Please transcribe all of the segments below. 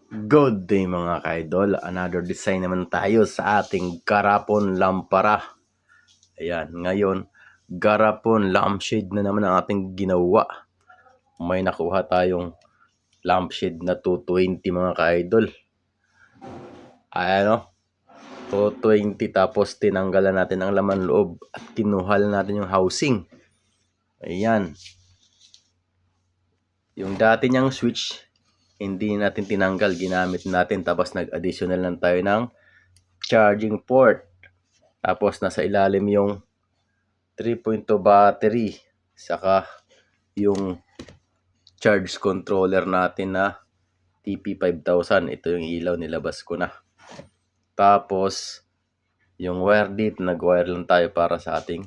Good day mga ka-idol. Another design naman tayo sa ating garapon lampara. Ayan, ngayon, garapon lampshade na naman ang ating ginawa. May nakuha tayong lampshade na 220 mga ka-idol. Ayan o, 220 tapos tinanggalan natin ang laman loob at kinuhal natin yung housing. Ayan. Yung dati niyang switch, hindi natin tinanggal, ginamit natin, tapos nag-additional lang tayo ng charging port. Tapos nasa ilalim yung 3.2 battery, saka yung charge controller natin na TP5000. Ito yung ilaw, nilabas ko na. Tapos yung wire dito, nag-wire lang tayo para sa ating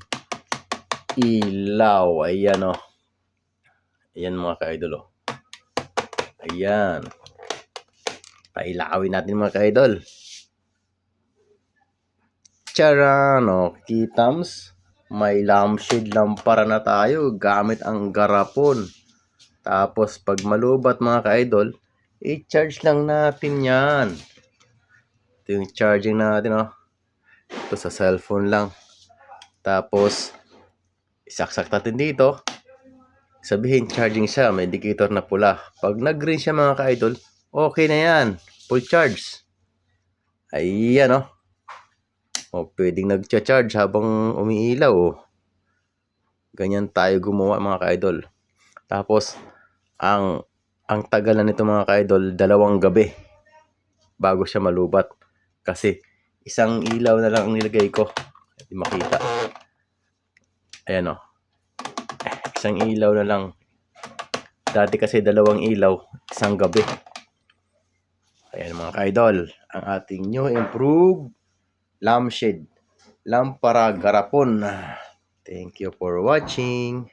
ilaw. Ayan o. Ayan mga ka-idol o. Ayan. Pailawin natin mga ka-idol. Charan o, kitams. May lampshade lampara na tayo gamit ang garapon. Tapos pag malubat mga ka-idol, i-charge lang natin yan. Ito yung charging natin o. Ito sa cellphone lang. Tapos isaksak natin dito. Sabihin charging siya, may indicator na pula. Pag nag-green siya mga ka-idol, okay na yan, full charge. Ayan o. O, pwedeng nag-charge habang umiilaw o. Ganyan tayo gumawa mga ka-idol. Tapos ang tagal na nito mga ka-idol, 2 gabi bago siya malubat. Kasi isang ilaw na lang ang nilagay ko. Hindi makita. Ayan o. Isang ilaw na lang. Dati kasi 2 ilaw, isang gabi. Ayan mga ka-idol, ang ating new improved lampshade lampara garapon. Thank you for watching.